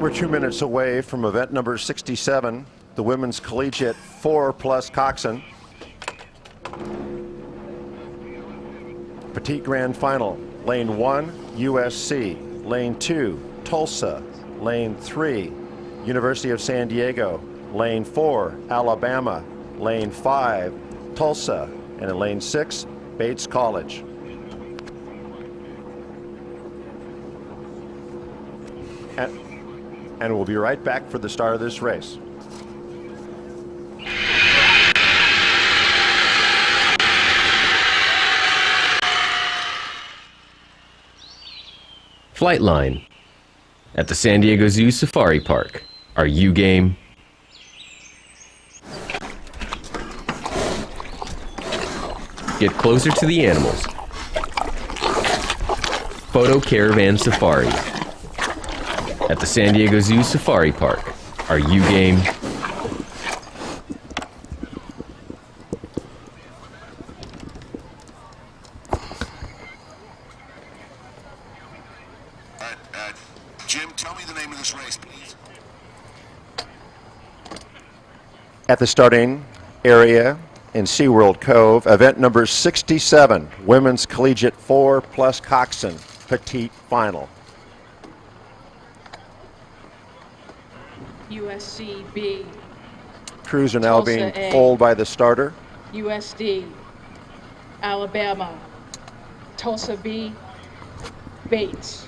We're 2 minutes away from event number 67, the women's collegiate 4+ coxswain. Petite Grand Final, lane 1, USC, lane 2, Tulsa, lane 3, University of San Diego, lane 4, Alabama, lane 5, Tulsa, and in lane 6, Bates College. And we'll be right back for the start of this race. Flight line at the San Diego Zoo Safari Park. Are you game? Get closer to the animals. Photo Caravan Safari at the San Diego Zoo Safari Park. Are you game? Jim, tell me the name of this race, please. At the starting area in SeaWorld Cove, event number 67, women's collegiate 4+ coxswain, Petite Final. USC B. Crews are now Tulsa being A. pulled by the starter. USD. Alabama. Tulsa B. Bates.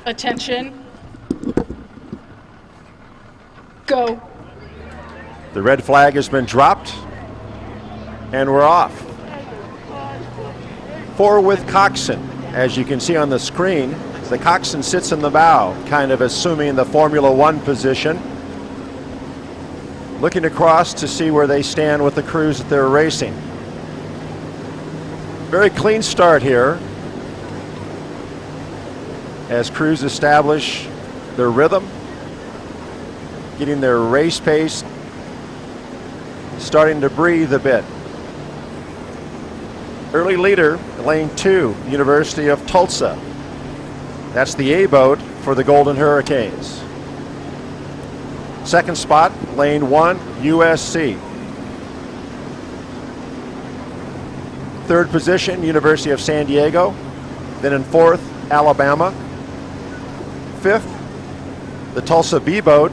Attention. Go. The red flag has been dropped, and we're off. 4 with coxswain. As you can see on the screen, the coxswain sits in the bow, kind of assuming the Formula One position, looking across to see where they stand with the crews that they're racing. Very clean start here as crews establish their rhythm, getting their race pace, starting to breathe a bit. Early leader, lane 2, University of Tulsa. That's the A boat for the Golden Hurricanes. Second spot, lane 1, USC. Third position, University of San Diego. Then in fourth, Alabama. Fifth, the Tulsa B boat.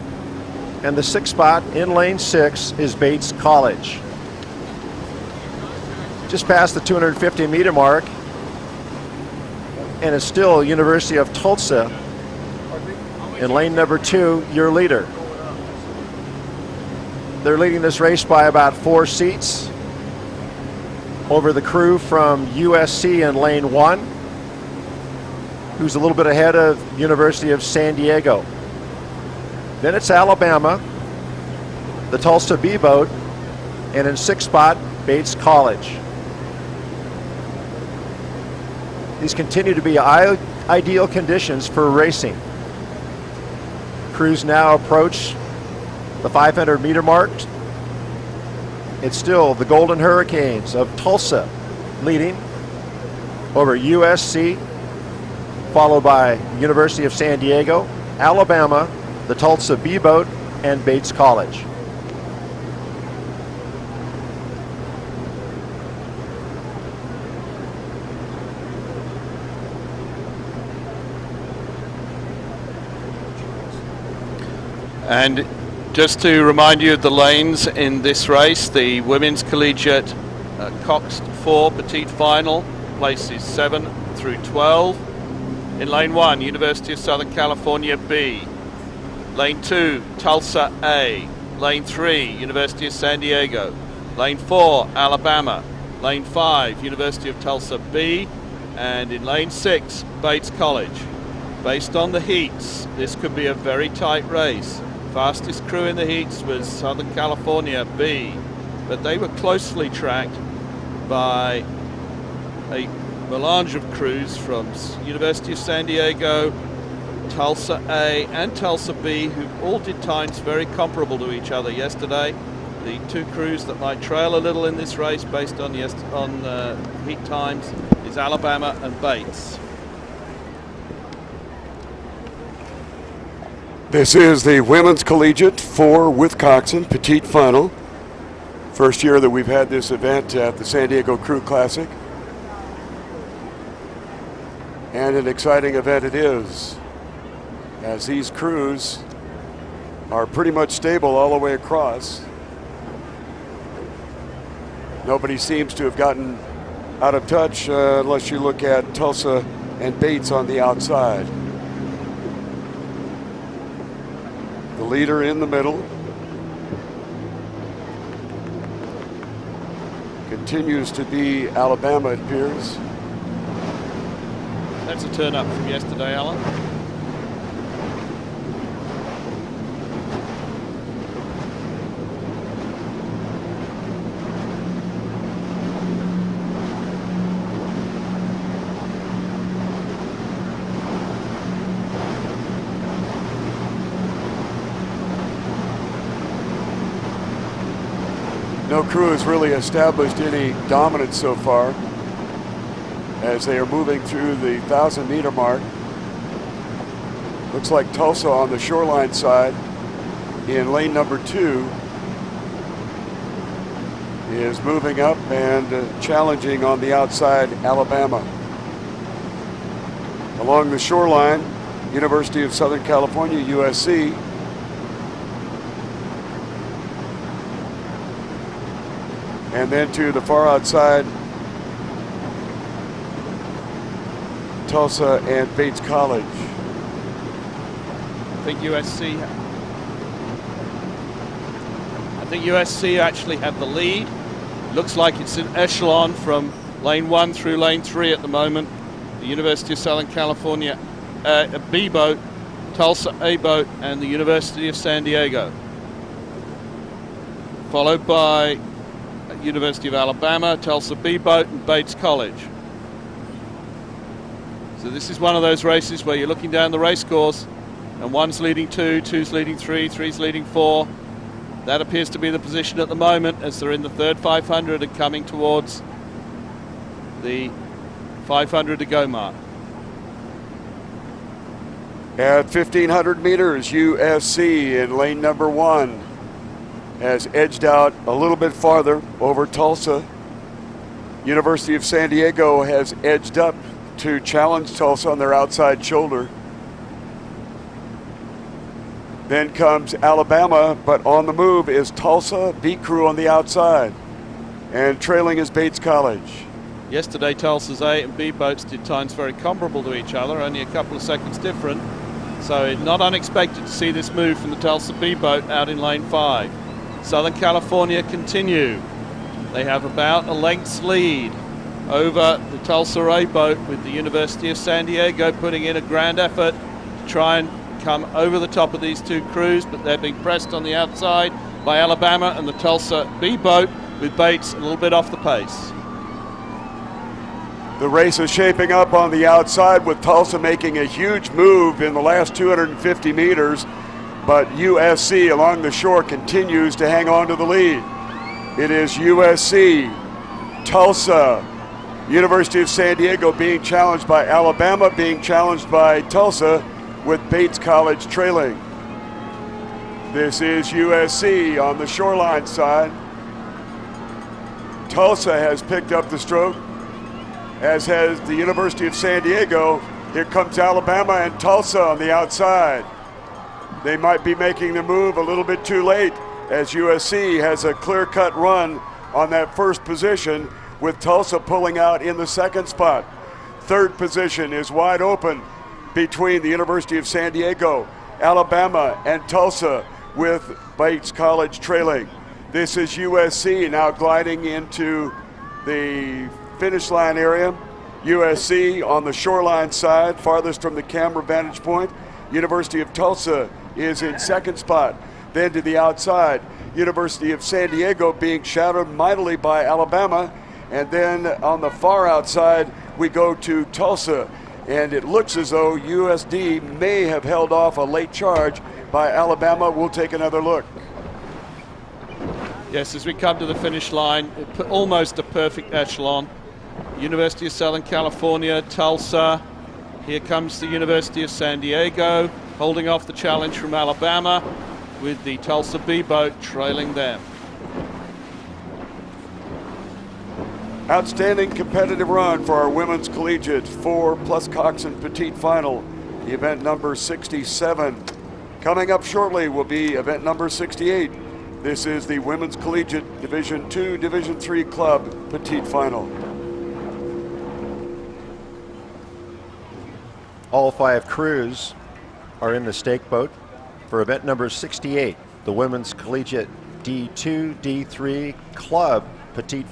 And the sixth spot in lane 6 is Bates College. Just past the 250-meter mark, and it's still University of Tulsa in lane number 2, your leader. They're leading this race by about 4 seats over the crew from USC in lane 1, who's a little bit ahead of University of San Diego. Then it's Alabama, the Tulsa B boat, and in 6th spot, Bates College. These continue to be ideal conditions for racing. Crews now approach the 500-meter mark. It's still the Golden Hurricanes of Tulsa leading over USC, followed by University of San Diego, Alabama, the Tulsa B boat, and Bates College. And just to remind you of the lanes in this race, the women's collegiate Cox 4 Petite Final, places 7 through 12. In lane 1, University of Southern California B. Lane 2, Tulsa A. Lane 3, University of San Diego. Lane 4, Alabama. Lane 5, University of Tulsa B. And in lane 6, Bates College. Based on the heats, this could be a very tight race. Fastest crew in the heats was Southern California B, but they were closely tracked by a melange of crews from University of San Diego, Tulsa A and Tulsa B, who all did times very comparable to each other yesterday. The two crews that might trail a little in this race based on heat times is Alabama and Bates. This is the Women's Collegiate 4 Wisconsin Petite Final. First year that we've had this event at the San Diego Crew Classic. And an exciting event it is, as these crews are pretty much stable all the way across. Nobody seems to have gotten out of touch unless you look at Tulsa and Bates on the outside. The leader in the middle continues to be Alabama, it appears. That's a turn up from yesterday, Alan. No crew has really established any dominance so far as they are moving through the 1,000-meter mark. Looks like Tulsa on the shoreline side in lane number 2 is moving up and challenging on the outside Alabama. Along the shoreline, University of Southern California, USC. And then to the far outside, Tulsa and Bates College. I think USC actually have the lead. Looks like it's an echelon from lane 1 through lane 3 at the moment. The University of Southern California B boat, Tulsa A boat, and the University of San Diego. Followed by University of Alabama, Tulsa B boat, and Bates College. So this is one of those races where you're looking down the race course and 1's leading 2, 2's leading 3, 3's leading 4. That appears to be the position at the moment as they're in the third 500 and coming towards the 500 to go mark. At 1,500 meters, USC in lane number 1 has edged out a little bit farther over Tulsa. University of San Diego has edged up to challenge Tulsa on their outside shoulder. Then comes Alabama, but on the move is Tulsa, B crew on the outside, and trailing is Bates College. Yesterday, Tulsa's A and B boats did times very comparable to each other, only a couple of seconds different. So not unexpected to see this move from the Tulsa B boat out in lane 5. Southern California continue. They have about a length's lead over the Tulsa A boat, with the University of San Diego putting in a grand effort to try and come over the top of these two crews, but they're being pressed on the outside by Alabama and the Tulsa B boat, with Bates a little bit off the pace. The race is shaping up on the outside with Tulsa making a huge move in the last 250 meters, but USC along the shore continues to hang on to the lead. It is USC, Tulsa, University of San Diego being challenged by Alabama, being challenged by Tulsa, with Bates College trailing. This is USC on the shoreline side. Tulsa has picked up the stroke, as has the University of San Diego. Here comes Alabama and Tulsa on the outside. They might be making the move a little bit too late, as USC has a clear-cut run on that first position, with Tulsa pulling out in the second spot. Third position is wide open between the University of San Diego, Alabama, and Tulsa, with Bates College trailing. This is USC now gliding into the finish line area. USC on the shoreline side, farthest from the camera vantage point. University of Tulsa is in second spot. Then to the outside, University of San Diego being shadowed mightily by Alabama. And then on the far outside, we go to Tulsa. And it looks as though USD may have held off a late charge by Alabama. We'll take another look. Yes, as we come to the finish line, almost a perfect echelon. University of Southern California, Tulsa. Here comes the University of San Diego, holding off the challenge from Alabama, with the Tulsa B boat trailing them. Outstanding competitive run for our women's collegiate 4 plus Coxswain Petite final, the event number 67. Coming up shortly will be event number 68. This is the women's collegiate Division II, Division III club Petite final. All 5 crews are in the stake boat for event number 68, the women's collegiate D2, D3 club Petite